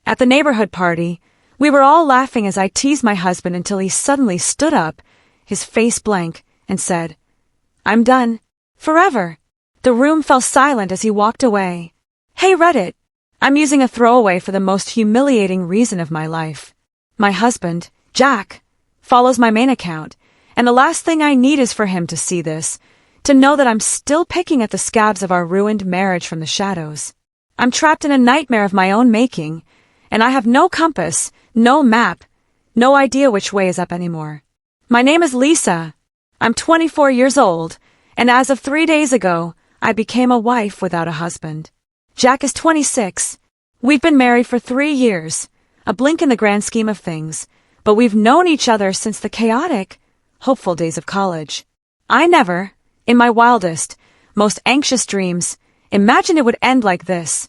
At the neighborhood party, we were all laughing as I teased my husband until he suddenly stood up, his face blank, and said, "I'm done. Forever." The room fell silent as he walked away. Hey Reddit, I'm using a throwaway for the most humiliating reason of my life. My husband, Jack, follows my main account, and the last thing I need is for him to see this, to know that I'm still picking at the scabs of our ruined marriage from the shadows. I'm trapped in a nightmare of my own making, and I have no compass, no map, no idea which way is up anymore. My name is Lisa. I'm 24 years old, and as of 3 days ago, I became a wife without a husband. Jack is 26. We've been married for 3 years, a blink in the grand scheme of things, but we've known each other since the chaotic, hopeful days of college. I never, in my wildest, most anxious dreams, imagined it would end like this,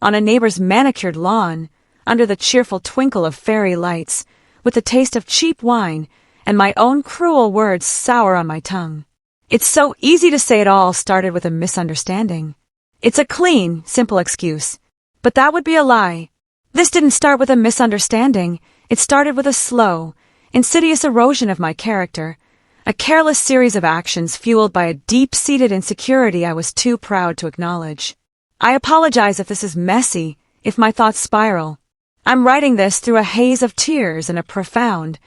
on a neighbor's manicured lawn, under the cheerful twinkle of fairy lights, with the taste of cheap wine and my own cruel words sour on my tongue. It's so easy to say it all started with a misunderstanding. It's a clean, simple excuse, but that would be a lie. This didn't start with a misunderstanding. It started with a slow, insidious erosion of my character, a careless series of actions fueled by a deep-seated insecurity I was too proud to acknowledge. I apologize if this is messy, if my thoughts spiral. I'm writing this through a haze of tears and a profound,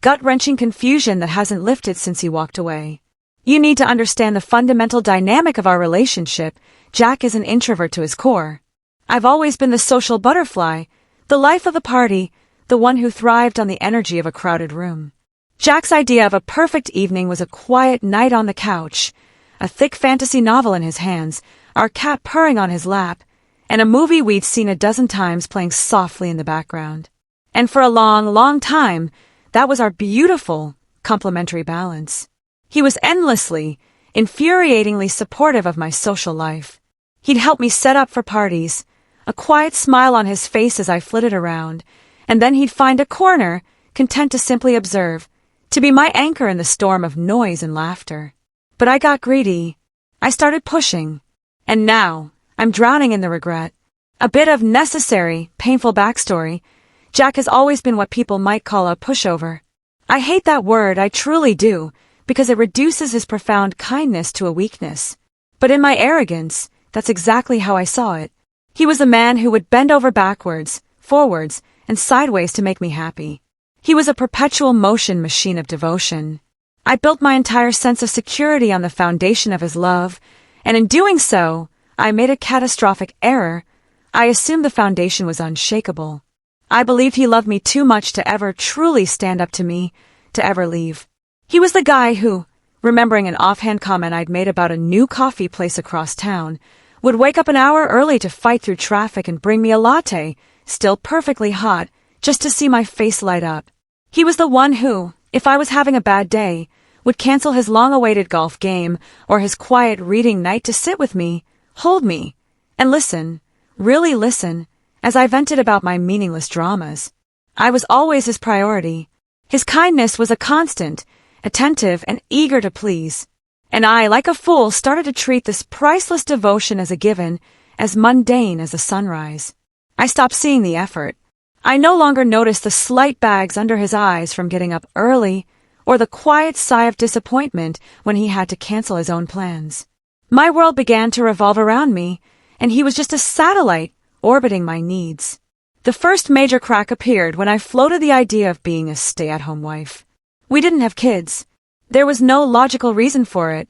gut-wrenching confusion that hasn't lifted since he walked away. You need to understand the fundamental dynamic of our relationship. Jack is an introvert to his core. I've always been the social butterfly, the life of the party, the one who thrived on the energy of a crowded room. Jack's idea of a perfect evening was a quiet night on the couch, a thick fantasy novel in his hands, our cat purring on his lap, and a movie we'd seen a dozen times playing softly in the background. And for a long, long time, that was our beautiful, complementary balance. He was endlessly, infuriatingly supportive of my social life. He'd help me set up for parties, a quiet smile on his face as I flitted around, and then he'd find a corner, content to simply observe, to be my anchor in the storm of noise and laughter. But I got greedy. I started pushing. And now, I'm drowning in the regret. A bit of necessary, painful backstory. Jack has always been what people might call a pushover. I hate that word, I truly do, because it reduces his profound kindness to a weakness. But in my arrogance, that's exactly how I saw it. He was a man who would bend over backwards, forwards, and sideways to make me happy. He was a perpetual motion machine of devotion. I built my entire sense of security on the foundation of his love, and in doing so, I made a catastrophic error. I assumed the foundation was unshakable. I believed he loved me too much to ever truly stand up to me, to ever leave. He was the guy who, remembering an offhand comment I'd made about a new coffee place across town, would wake up an hour early to fight through traffic and bring me a latte, still perfectly hot, just to see my face light up. He was the one who, if I was having a bad day, would cancel his long-awaited golf game or his quiet reading night to sit with me, hold me, and listen, really listen, as I vented about my meaningless dramas. I was always his priority. His kindness was a constant, attentive and eager to please. And I, like a fool, started to treat this priceless devotion as a given, as mundane as a sunrise. I stopped seeing the effort. I no longer noticed the slight bags under his eyes from getting up early, or the quiet sigh of disappointment when he had to cancel his own plans. My world began to revolve around me, and he was just a satellite orbiting my needs. The first major crack appeared when I floated the idea of being a stay-at-home wife. We didn't have kids. There was no logical reason for it,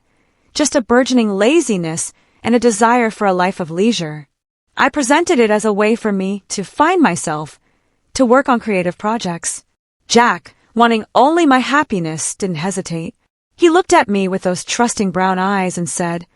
just a burgeoning laziness and a desire for a life of leisure. I presented it as a way for me to find myself, to work on creative projects. Jack, wanting only my happiness, didn't hesitate. He looked at me with those trusting brown eyes and said,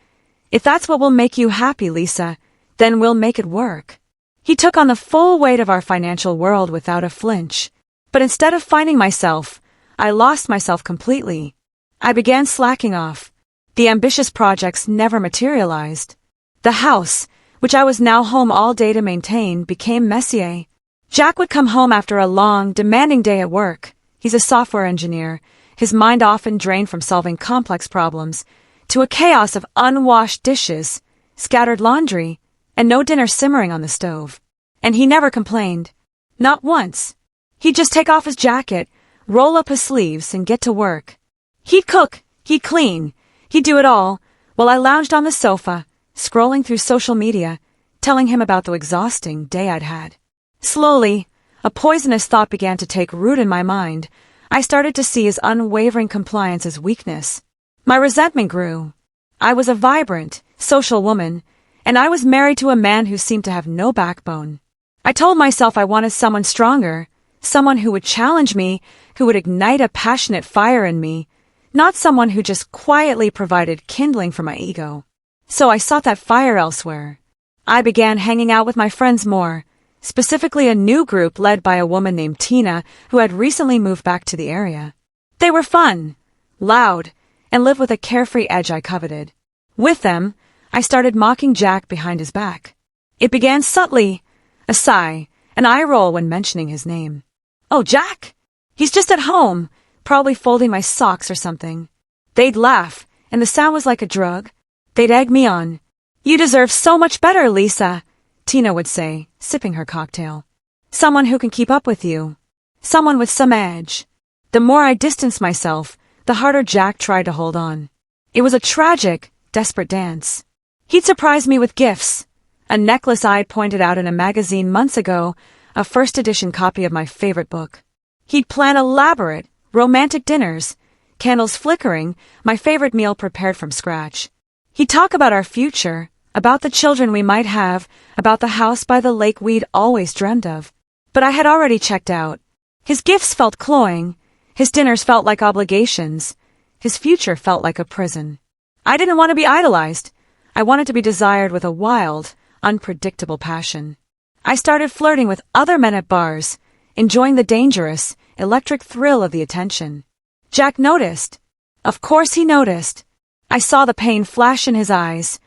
"If that's what will make you happy, Lisa, then we'll make it work." He took on the full weight of our financial world without a flinch. But instead of finding myself, I lost myself completely. I began slacking off. The ambitious projects never materialized. The house, which I was now home all day to maintain, became messier. Jack would come home after a long, demanding day at work. He's a software engineer, his mind often drained from solving complex problems, to a chaos of unwashed dishes, scattered laundry, and no dinner simmering on the stove. And he never complained. Not once. He'd just take off his jacket, roll up his sleeves, and get to work. He'd cook, he'd clean, he'd do it all, while I lounged on the sofa, scrolling through social media, telling him about the exhausting day I'd had. Slowly, a poisonous thought began to take root in my mind. I started to see his unwavering compliance as weakness. My resentment grew. I was a vibrant, social woman, and I was married to a man who seemed to have no backbone. I told myself I wanted someone stronger, someone who would challenge me, who would ignite a passionate fire in me, not someone who just quietly provided kindling for my ego. So I sought that fire elsewhere. I began hanging out with my friends more, specifically a new group led by a woman named Tina who had recently moved back to the area. They were fun, loud, and lived with a carefree edge I coveted. With them, I started mocking Jack behind his back. It began subtly, a sigh, an eye roll when mentioning his name. "Oh, Jack! He's just at home, probably folding my socks or something." They'd laugh, and the sound was like a drug. They'd egg me on. "You deserve so much better, Lisa," Tina would say, sipping her cocktail. "Someone who can keep up with you. Someone with some edge." The more I distanced myself, the harder Jack tried to hold on. It was a tragic, desperate dance. He'd surprise me with gifts. A necklace I'd pointed out in a magazine months ago, a first-edition copy of my favorite book. He'd plan elaborate, romantic dinners, candles flickering, my favorite meal prepared from scratch. He'd talk about our future, about the children we might have, about the house by the lake we'd always dreamed of. But I had already checked out. His gifts felt cloying. His dinners felt like obligations. His future felt like a prison. I didn't want to be idolized. I wanted to be desired with a wild, unpredictable passion. I started flirting with other men at bars, enjoying the dangerous, electric thrill of the attention. Jack noticed. Of course he noticed. I saw the pain flash in his eyes.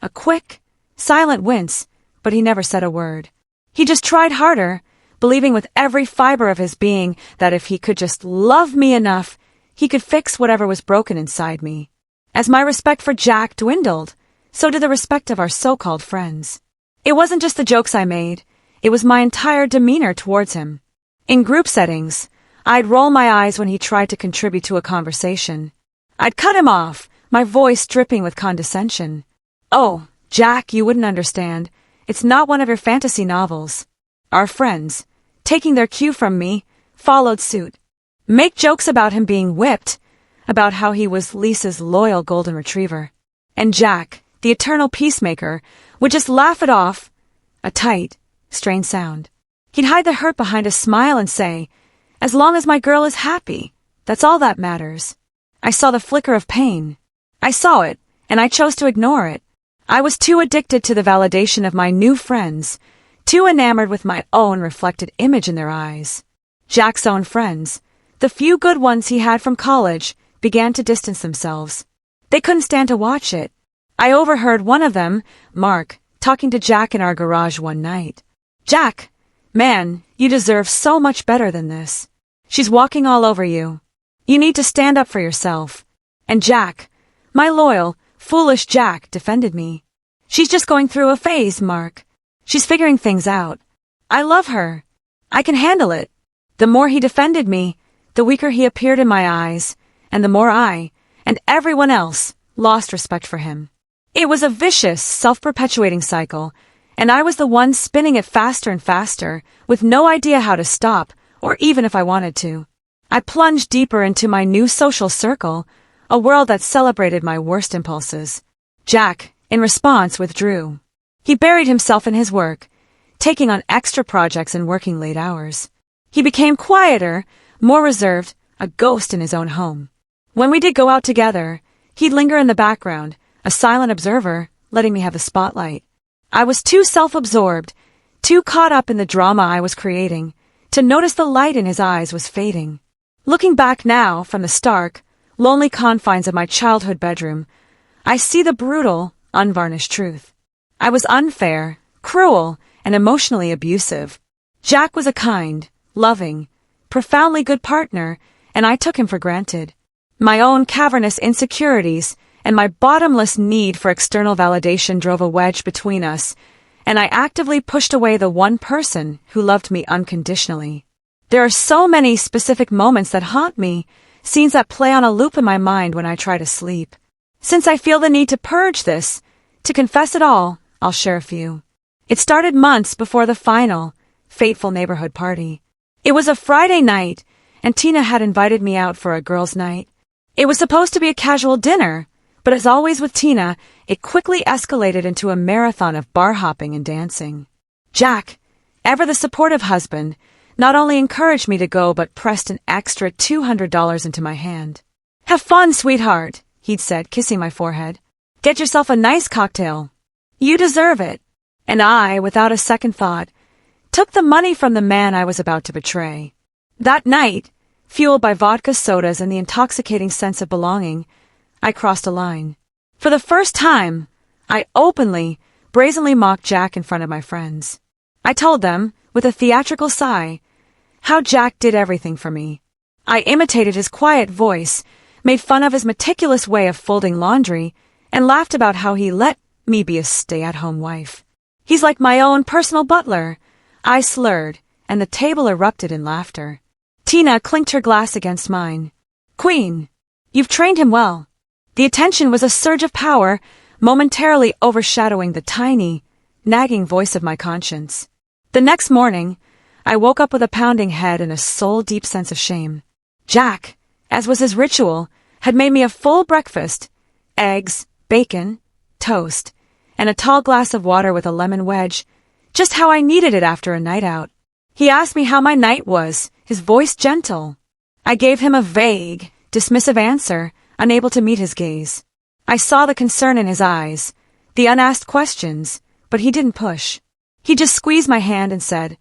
A quick, silent wince, but he never said a word. He just tried harder, believing with every fiber of his being that if he could just love me enough, he could fix whatever was broken inside me. As my respect for Jack dwindled, so did the respect of our so-called friends. It wasn't just the jokes I made, it was my entire demeanor towards him. In group settings, I'd roll my eyes when he tried to contribute to a conversation. I'd cut him off, my voice dripping with condescension. "Oh, Jack, you wouldn't understand. It's not one of your fantasy novels." Our friends, taking their cue from me, followed suit. Make jokes about him being whipped, about how he was Lisa's loyal golden retriever. And Jack, the eternal peacemaker, would just laugh it off, a tight, strained sound. He'd hide the hurt behind a smile and say, "As long as my girl is happy, that's all that matters." I saw the flicker of pain. I saw it, and I chose to ignore it. I was too addicted to the validation of my new friends, too enamored with my own reflected image in their eyes. Jack's own friends, the few good ones he had from college, began to distance themselves. They couldn't stand to watch it. I overheard one of them, Mark, talking to Jack in our garage one night. "Jack, man, you deserve so much better than this. She's walking all over you. You need to stand up for yourself." And Jack, my loyal, foolish Jack, defended me. "She's just going through a phase, Mark. She's figuring things out. I love her. I can handle it." The more he defended me, the weaker he appeared in my eyes, and the more I, and everyone else, lost respect for him. It was a vicious, self-perpetuating cycle, and I was the one spinning it faster and faster, with no idea how to stop, or even if I wanted to. I plunged deeper into my new social circle, a world that celebrated my worst impulses. Jack, in response, withdrew. He buried himself in his work, taking on extra projects and working late hours. He became quieter, more reserved, a ghost in his own home. When we did go out together, he'd linger in the background, a silent observer, letting me have the spotlight. I was too self-absorbed, too caught up in the drama I was creating, to notice the light in his eyes was fading. Looking back now, from the stark, lonely confines of my childhood bedroom, I see the brutal, unvarnished truth. I was unfair, cruel, and emotionally abusive. Jack was a kind, loving, profoundly good partner, and I took him for granted. My own cavernous insecurities and my bottomless need for external validation drove a wedge between us, and I actively pushed away the one person who loved me unconditionally. There are so many specific moments that haunt me, scenes that play on a loop in my mind when I try to sleep. Since I feel the need to purge this, to confess it all, I'll share a few. It started months before the final, fateful neighborhood party. It was a Friday night, and Tina had invited me out for a girls' night. It was supposed to be a casual dinner, but as always with Tina, it quickly escalated into a marathon of bar hopping and dancing. Jack, ever the supportive husband, not only encouraged me to go but pressed an extra $200 into my hand. "Have fun, sweetheart," he'd said, kissing my forehead. "Get yourself a nice cocktail. You deserve it." And I, without a second thought, took the money from the man I was about to betray. That night, fueled by vodka sodas and the intoxicating sense of belonging, I crossed a line. For the first time, I openly, brazenly mocked Jack in front of my friends. I told them, with a theatrical sigh, how Jack did everything for me. I imitated his quiet voice, made fun of his meticulous way of folding laundry, and laughed about how he let me be a stay-at-home wife. "He's like my own personal butler," I slurred, and the table erupted in laughter. Tina clinked her glass against mine. "Queen, you've trained him well." The attention was a surge of power, momentarily overshadowing the tiny, nagging voice of my conscience. The next morning, I woke up with a pounding head and a soul-deep sense of shame. Jack, as was his ritual, had made me a full breakfast: eggs, bacon, toast, and a tall glass of water with a lemon wedge, just how I needed it after a night out. He asked me how my night was, his voice gentle. I gave him a vague, dismissive answer, unable to meet his gaze. I saw the concern in his eyes, the unasked questions, but he didn't push. He just squeezed my hand and said,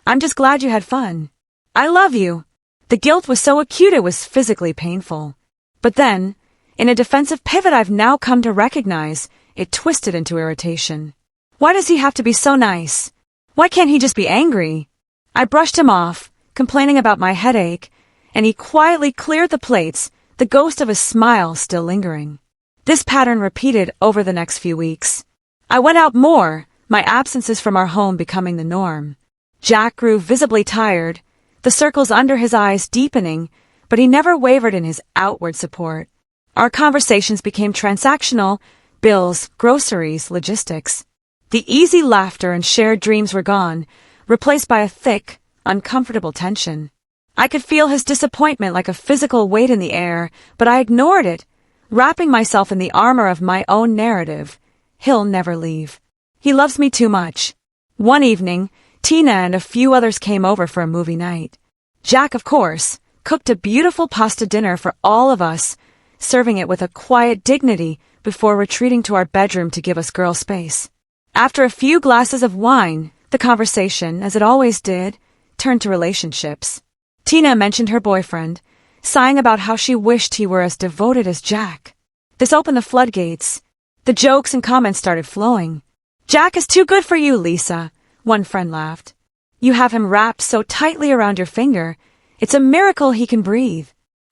"I'm just glad you had fun. I love you." The guilt was so acute it was physically painful. But then, in a defensive pivot I've now come to recognize, it twisted into irritation. Why does he have to be so nice? Why can't he just be angry? I brushed him off, complaining about my headache, and he quietly cleared the plates, the ghost of a smile still lingering. This pattern repeated over the next few weeks. I went out more, my absences from our home becoming the norm. Jack grew visibly tired, the circles under his eyes deepening, but he never wavered in his outward support. Our conversations became transactional: bills, groceries, logistics. The easy laughter and shared dreams were gone, replaced by a thick, uncomfortable tension. I could feel his disappointment like a physical weight in the air, but I ignored it, wrapping myself in the armor of my own narrative. He'll never leave. He loves me too much. One evening, Tina and a few others came over for a movie night. Jack, of course, cooked a beautiful pasta dinner for all of us, serving it with a quiet dignity before retreating to our bedroom to give us girl space. After a few glasses of wine, the conversation, as it always did, turned to relationships. Tina mentioned her boyfriend, sighing about how she wished he were as devoted as Jack. This opened the floodgates. The jokes and comments started flowing. "Jack is too good for you, Lisa," one friend laughed. "You have him wrapped so tightly around your finger, it's a miracle he can breathe."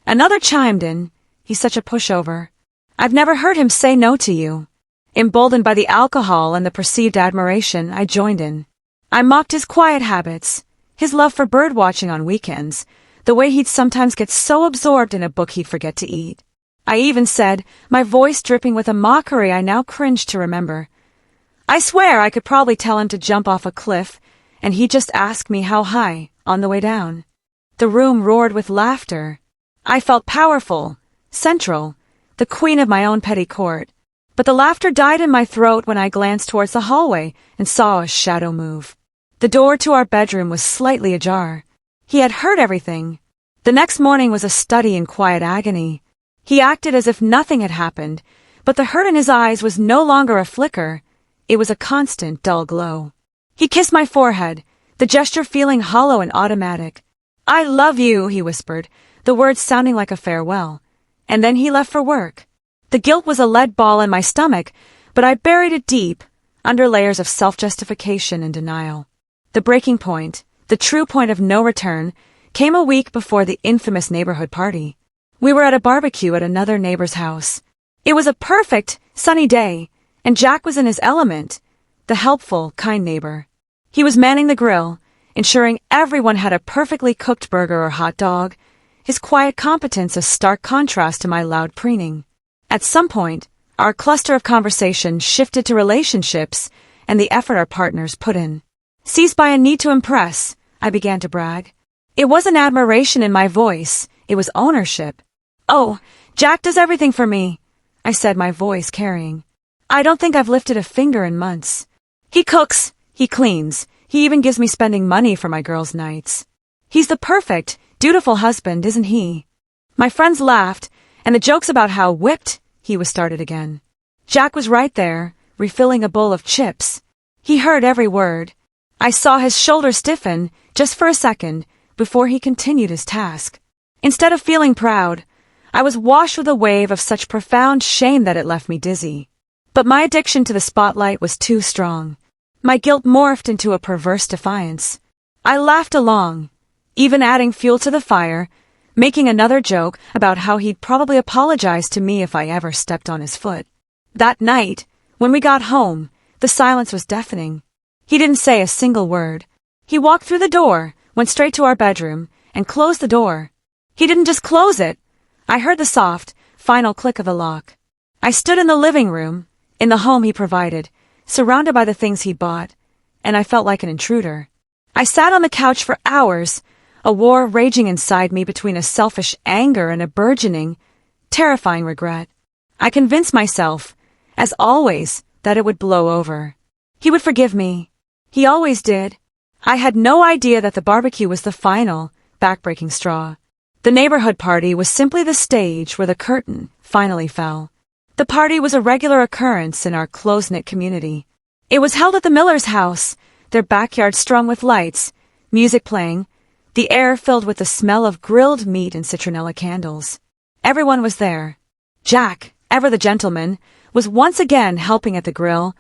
Another chimed in, "He's such a pushover. I've never heard him say no to you." Emboldened by the alcohol and the perceived admiration, I joined in. I mocked his quiet habits, his love for bird-watching on weekends, the way he'd sometimes get so absorbed in a book he'd forget to eat. I even said, my voice dripping with a mockery I now cringed to remember, "I swear I could probably tell him to jump off a cliff, and he'd just ask me how high, on the way down." The room roared with laughter. I felt powerful, central, the queen of my own petty court. But the laughter died in my throat when I glanced towards the hallway and saw a shadow move. The door to our bedroom was slightly ajar. He had heard everything. The next morning was a study in quiet agony. He acted as if nothing had happened, but the hurt in his eyes was no longer a flicker. It was a constant, dull glow. He kissed my forehead, the gesture feeling hollow and automatic. "I love you," he whispered, the words sounding like a farewell. And then he left for work. The guilt was a lead ball in my stomach, but I buried it deep, under layers of self-justification and denial. The breaking point, the true point of no return, came a week before the infamous neighborhood party. We were at a barbecue at another neighbor's house. It was a perfect, sunny day, and Jack was in his element, the helpful, kind neighbor. He was manning the grill, ensuring everyone had a perfectly cooked burger or hot dog, his quiet competence a stark contrast to my loud preening. At some point, our cluster of conversation shifted to relationships and the effort our partners put in. Seized by a need to impress, I began to brag. It wasn't admiration in my voice, it was ownership. "Oh, Jack does everything for me," I said, my voice carrying. "I don't think I've lifted a finger in months. He cooks, he cleans, he even gives me spending money for my girls' nights. He's the perfect, dutiful husband, isn't he?" My friends laughed, and the jokes about how whipped he was started again. Jack was right there, refilling a bowl of chips. He heard every word. I saw his shoulders stiffen, just for a second, before he continued his task. Instead of feeling proud, I was washed with a wave of such profound shame that it left me dizzy. But my addiction to the spotlight was too strong. My guilt morphed into a perverse defiance. I laughed along, even adding fuel to the fire, making another joke about how he'd probably apologize to me if I ever stepped on his foot. That night, when we got home, the silence was deafening. He didn't say a single word. He walked through the door, went straight to our bedroom, and closed the door. He didn't just close it. I heard the soft, final click of the lock. I stood in the living room, in the home he provided, surrounded by the things he bought, and I felt like an intruder. I sat on the couch for hours, a war raging inside me between a selfish anger and a burgeoning, terrifying regret. I convinced myself, as always, that it would blow over. He would forgive me. He always did. I had no idea that the barbecue was the final, backbreaking straw. The neighborhood party was simply the stage where the curtain finally fell. The party was a regular occurrence in our close-knit community. It was held at the Miller's house, their backyard strung with lights, music playing, the air filled with the smell of grilled meat and citronella candles. Everyone was there. Jack, ever the gentleman, was once again helping at the grill,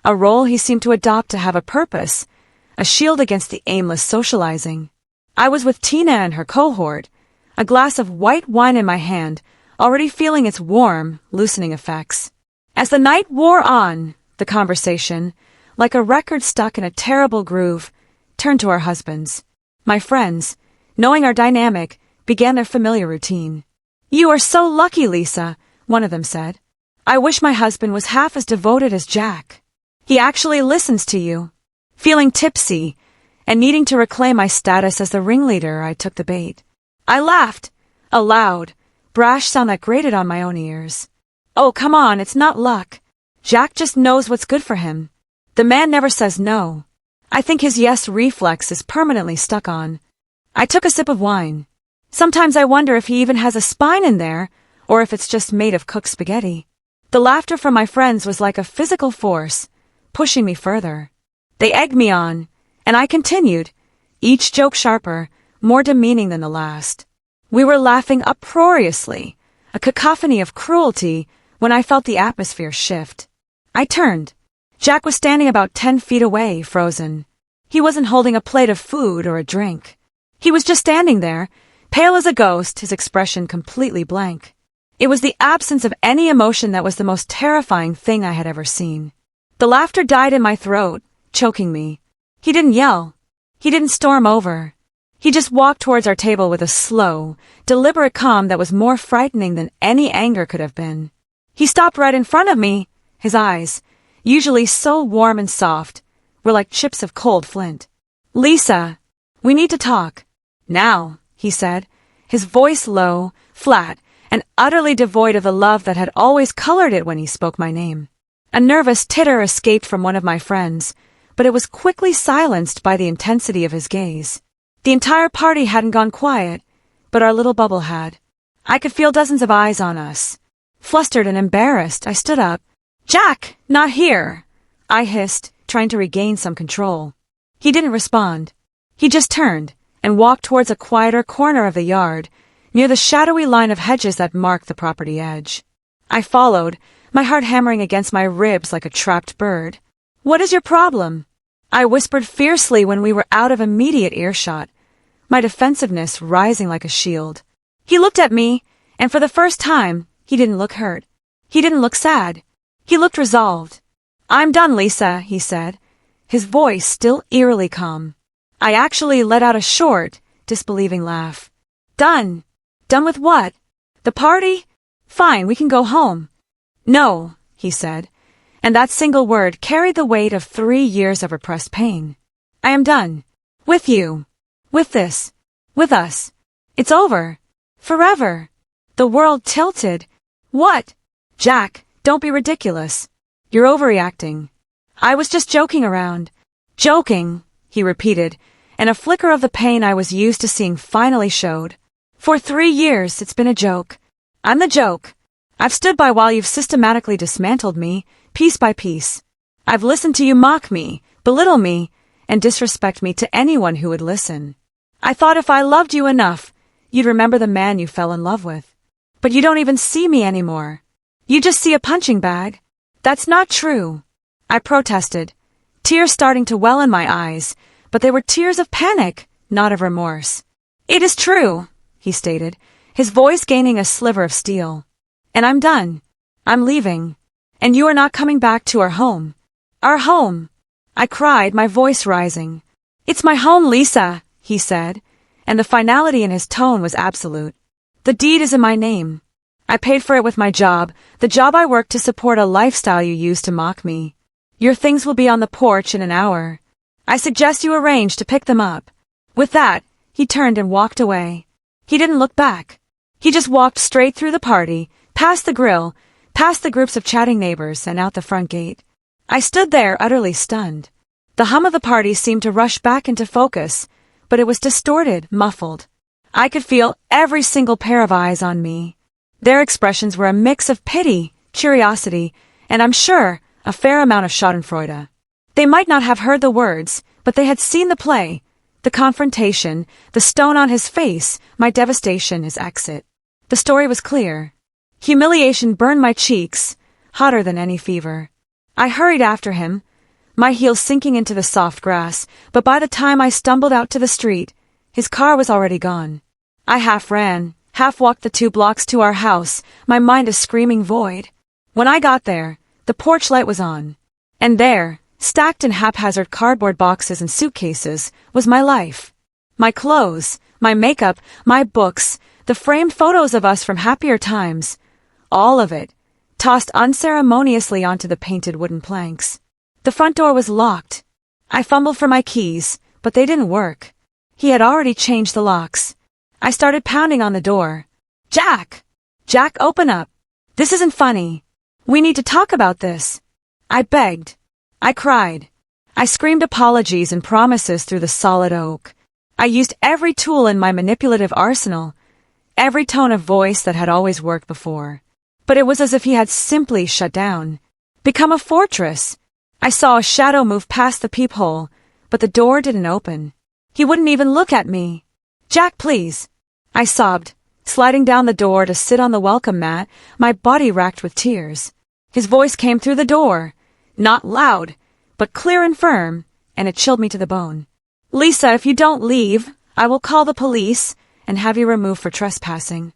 a role he seemed to adopt to have a purpose, a shield against the aimless socializing. I was with Tina and her cohort, a glass of white wine in my hand, already feeling its warm, loosening effects. As the night wore on, the conversation, like a record stuck in a terrible groove, turned to our husbands. My friends, knowing our dynamic, began their familiar routine. "You are so lucky, Lisa," one of them said. "I wish my husband was half as devoted as Jack. He actually listens to you." Feeling tipsy, and needing to reclaim my status as the ringleader, I took the bait. I laughed, a loud, brash sound that grated on my own ears. "Oh, come on, it's not luck. Jack just knows what's good for him. The man never says no. I think his yes reflex is permanently stuck on." I took a sip of wine. Sometimes I wonder if he even has a spine in there, or if it's just made of cooked spaghetti. The laughter from my friends was like a physical force, pushing me further. They egged me on, and I continued, each joke sharper, more demeaning than the last. We were laughing uproariously, a cacophony of cruelty, when I felt the atmosphere shift. I turned. Jack was standing about 10 feet away, frozen. He wasn't holding a plate of food or a drink. He was just standing there, pale as a ghost, his expression completely blank. It was the absence of any emotion that was the most terrifying thing I had ever seen. The laughter died in my throat, choking me. He didn't yell. He didn't storm over. He just walked towards our table with a slow, deliberate calm that was more frightening than any anger could have been. He stopped right in front of me. His eyes, usually so warm and soft, were like chips of cold flint. "Lisa, we need to talk." "Now," he said, his voice low, flat, and utterly devoid of the love that had always colored it when he spoke my name. A nervous titter escaped from one of my friends, but it was quickly silenced by the intensity of his gaze. The entire party hadn't gone quiet, but our little bubble had. I could feel dozens of eyes on us. Flustered and embarrassed, I stood up. "Jack, not here," I hissed, trying to regain some control. He didn't respond. He just turned and walked towards a quieter corner of the yard, near the shadowy line of hedges that marked the property edge. I followed, my heart hammering against my ribs like a trapped bird. "What is your problem?" I whispered fiercely when we were out of immediate earshot, my defensiveness rising like a shield. He looked at me, and for the first time, he didn't look hurt. He didn't look sad. He looked resolved. "I'm done, Lisa," he said, his voice still eerily calm. I actually let out a short, disbelieving laugh. Done? Done with what? The party? Fine, we can go home. No, he said, and that single word carried the weight of 3 years of repressed pain. I am done. With you. With this. With us. It's over. Forever. The world tilted. What? Jack, don't be ridiculous. You're overreacting. I was just joking around. Joking, he repeated, and a flicker of the pain I was used to seeing finally showed. For 3 years, it's been a joke. I'm the joke. I've stood by while you've systematically dismantled me, piece by piece. I've listened to you mock me, belittle me, and disrespect me to anyone who would listen. I thought if I loved you enough, you'd remember the man you fell in love with. But you don't even see me anymore. You just see a punching bag. That's not true. I protested, tears starting to well in my eyes, but they were tears of panic, not of remorse. It is true, he stated, his voice gaining a sliver of steel. And I'm done. I'm leaving. And you are not coming back to our home. Our home. I cried, my voice rising. It's my home, Lisa, he said, and the finality in his tone was absolute. The deed is in my name. I paid for it with my job, the job I worked to support a lifestyle you used to mock me. Your things will be on the porch in an hour. I suggest you arrange to pick them up. With that, he turned and walked away. He didn't look back. He just walked straight through the party, past the grill, past the groups of chatting neighbors, and out the front gate. I stood there utterly stunned. The hum of the party seemed to rush back into focus, but it was distorted, muffled. I could feel every single pair of eyes on me. Their expressions were a mix of pity, curiosity, and I'm sure, a fair amount of schadenfreude. They might not have heard the words, but they had seen the play, the confrontation, the stone on his face, my devastation, his exit. The story was clear. Humiliation burned my cheeks, hotter than any fever. I hurried after him, my heels sinking into the soft grass, but by the time I stumbled out to the street, his car was already gone. I half ran, half walked the 2 blocks to our house, my mind a screaming void. When I got there, the porch light was on. And there, stacked in haphazard cardboard boxes and suitcases, was my life. My clothes, my makeup, my books, the framed photos of us from happier times. All of it, tossed unceremoniously onto the painted wooden planks. The front door was locked. I fumbled for my keys, but they didn't work. He had already changed the locks. I started pounding on the door. Jack! Jack, open up. This isn't funny. We need to talk about this. I begged. I cried. I screamed apologies and promises through the solid oak. I used every tool in my manipulative arsenal, every tone of voice that had always worked before. But it was as if he had simply shut down, become a fortress. I saw a shadow move past the peephole, but the door didn't open. He wouldn't even look at me. Jack, please. I sobbed, sliding down the door to sit on the welcome mat, my body racked with tears. His voice came through the door, not loud, but clear and firm, and it chilled me to the bone. Lisa, if you don't leave, I will call the police and have you removed for trespassing.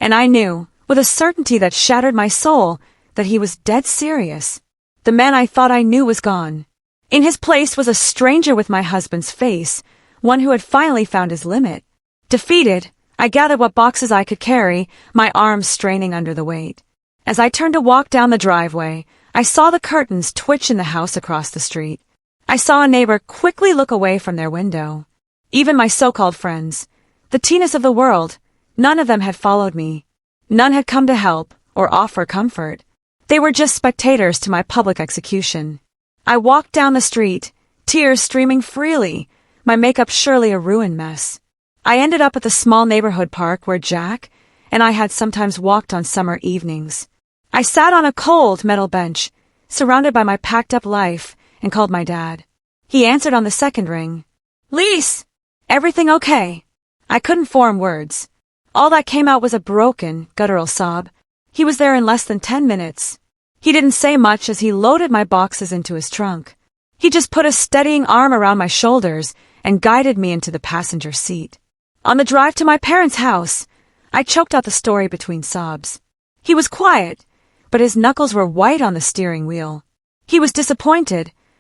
And I knew, with a certainty that shattered my soul, that he was dead serious. The man I thought I knew was gone. In his place was a stranger with my husband's face, one who had finally found his limit. Defeated, I gathered what boxes I could carry, my arms straining under the weight. As I turned to walk down the driveway, I saw the curtains twitch in the house across the street. I saw a neighbor quickly look away from their window. Even my so-called friends, the Tinas of the world, none of them had followed me. None had come to help or offer comfort. They were just spectators to my public execution. I walked down the street, tears streaming freely, my makeup surely a ruined mess. I ended up at the small neighborhood park where Jack and I had sometimes walked on summer evenings. I sat on a cold metal bench, surrounded by my packed-up life, and called my dad. He answered on the second ring. Lise! Everything okay? I couldn't form words. All that came out was a broken, guttural sob. He was there in less than 10 minutes. He didn't say much as he loaded my boxes into his trunk. He just put a steadying arm around my shoulders and guided me into the passenger seat. On the drive to my parents' house, I choked out the story between sobs. He was quiet, but his knuckles were white on the steering wheel. He was disappointed,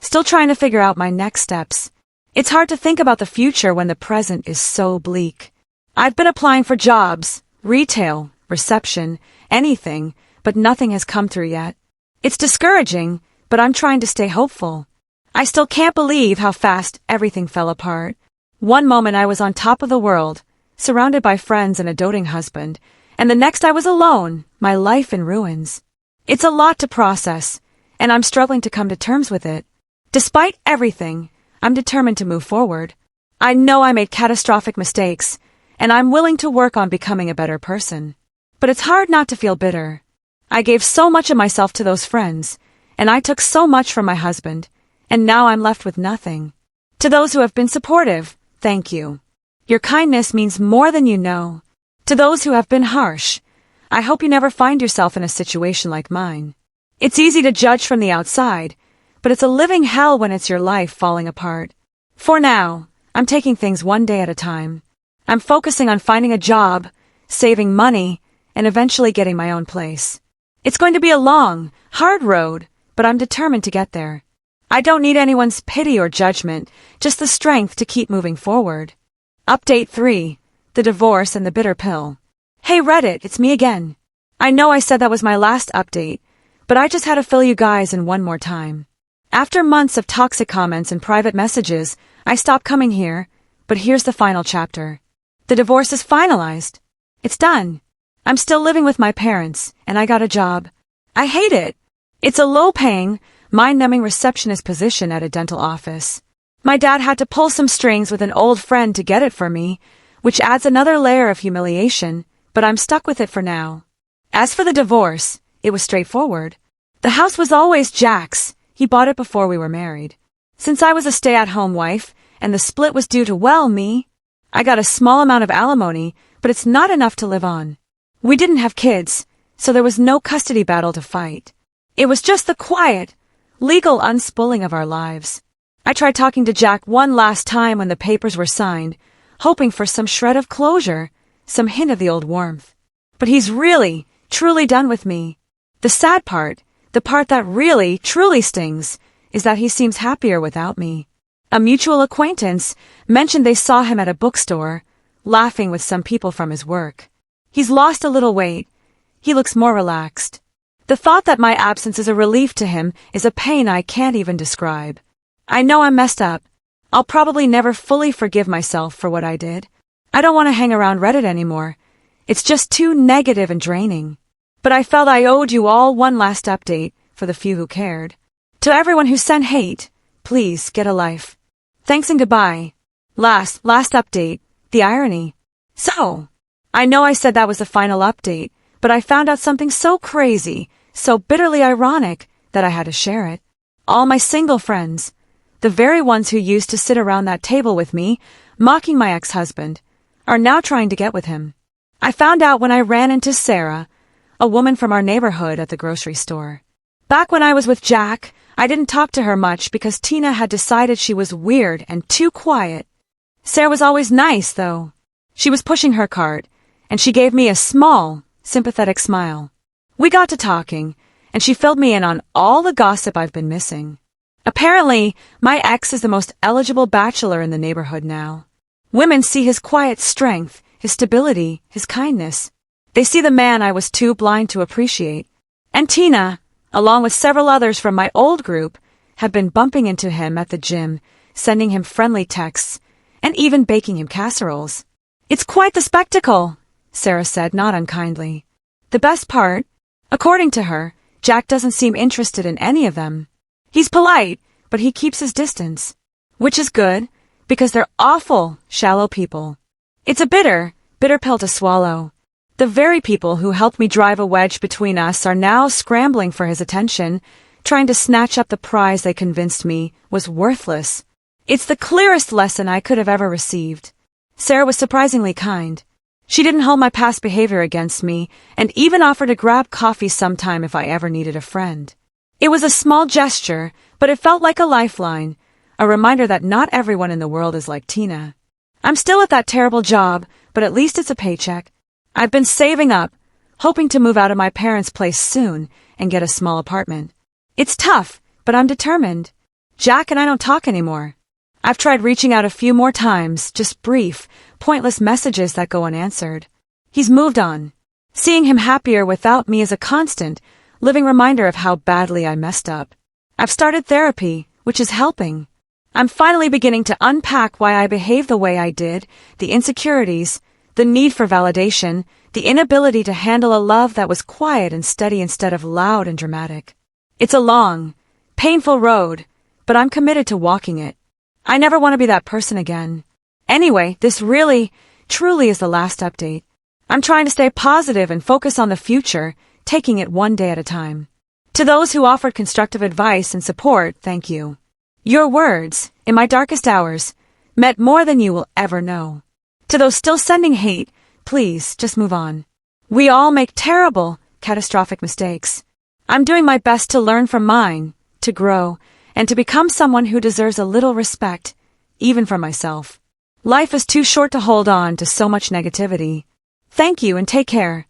Still trying to figure out my next steps. It's hard to think about the future when the present is so bleak. I've been applying for jobs, retail, reception, anything, but nothing has come through yet. It's discouraging, but I'm trying to stay hopeful. I still can't believe how fast everything fell apart. One moment I was on top of the world, surrounded by friends and a doting husband, and the next I was alone, my life in ruins. It's a lot to process, and I'm struggling to come to terms with it. Despite everything, I'm determined to move forward. I know I made catastrophic mistakes, and I'm willing to work on becoming a better person. But it's hard not to feel bitter. I gave so much of myself to those friends, and I took so much from my husband, and now I'm left with nothing. To those who have been supportive, thank you. Your kindness means more than you know. To those who have been harsh, I hope you never find yourself in a situation like mine. It's easy to judge from the outside, but it's a living hell when it's your life falling apart. For now, I'm taking things one day at a time. I'm focusing on finding a job, saving money, and eventually getting my own place. It's going to be a long, hard road, but I'm determined to get there. I don't need anyone's pity or judgment, just the strength to keep moving forward. Update 3. The divorce and the bitter pill. Hey Reddit, it's me again. I know I said that was my last update, but I just had to fill you guys in one more time. After months of toxic comments and private messages, I stopped coming here, but here's the final chapter. The divorce is finalized. It's done. I'm still living with my parents, and I got a job. I hate it. It's a low-paying, mind-numbing receptionist position at a dental office. My dad had to pull some strings with an old friend to get it for me, which adds another layer of humiliation, but I'm stuck with it for now. As for the divorce, it was straightforward. The house was always Jack's. He bought it before we were married. Since I was a stay-at-home wife, and the split was due to, me, I got a small amount of alimony, but it's not enough to live on. We didn't have kids, so there was no custody battle to fight. It was just the quiet, legal unspooling of our lives. I tried talking to Jack one last time when the papers were signed, hoping for some shred of closure, some hint of the old warmth. But he's really, truly done with me. The sad part, the part that really, truly stings, is that he seems happier without me. A mutual acquaintance mentioned they saw him at a bookstore, laughing with some people from his work. He's lost a little weight. He looks more relaxed. The thought that my absence is a relief to him is a pain I can't even describe. I know I'm messed up. I'll probably never fully forgive myself for what I did. I don't want to hang around Reddit anymore. It's just too negative and draining. But I felt I owed you all one last update for the few who cared. To everyone who sent hate, please get a life. Thanks and goodbye. Last update, the irony. So, I know I said that was the final update, but I found out something so crazy, so bitterly ironic, that I had to share it. All my single friends, the very ones who used to sit around that table with me, mocking my ex-husband, are now trying to get with him. I found out when I ran into Sarah, a woman from our neighborhood at the grocery store. Back when I was with Jack, I didn't talk to her much because Tina had decided she was weird and too quiet. Sarah was always nice, though. She was pushing her cart, and she gave me a small, sympathetic smile. We got to talking, and she filled me in on all the gossip I've been missing. Apparently, my ex is the most eligible bachelor in the neighborhood now. Women see his quiet strength, his stability, his kindness. They see the man I was too blind to appreciate. And Tina, along with several others from my old group, have been bumping into him at the gym, sending him friendly texts, and even baking him casseroles. It's quite the spectacle, Sarah said, not unkindly. The best part, according to her, Jack doesn't seem interested in any of them. He's polite, but he keeps his distance. Which is good, because they're awful, shallow people. It's a bitter pill to swallow. The very people who helped me drive a wedge between us are now scrambling for his attention, trying to snatch up the prize they convinced me was worthless. It's the clearest lesson I could have ever received. Sarah was surprisingly kind. She didn't hold my past behavior against me, and even offered to grab coffee sometime if I ever needed a friend. It was a small gesture, but it felt like a lifeline, a reminder that not everyone in the world is like Tina. I'm still at that terrible job, but at least it's a paycheck. I've been saving up, hoping to move out of my parents' place soon and get a small apartment. It's tough, but I'm determined. Jack and I don't talk anymore. I've tried reaching out a few more times, just brief, pointless messages that go unanswered. He's moved on. Seeing him happier without me is a constant, living reminder of how badly I messed up. I've started therapy, which is helping. I'm finally beginning to unpack why I behaved the way I did, the insecurities, the need for validation, the inability to handle a love that was quiet and steady instead of loud and dramatic. It's a long, painful road, but I'm committed to walking it. I never want to be that person again. Anyway, this really, truly is the last update. I'm trying to stay positive and focus on the future, taking it one day at a time. To those who offered constructive advice and support, thank you. Your words, in my darkest hours, meant more than you will ever know. To those still sending hate, please just move on. We all make terrible, catastrophic mistakes. I'm doing my best to learn from mine, to grow, and to become someone who deserves a little respect, even from myself. Life is too short to hold on to so much negativity. Thank you and take care.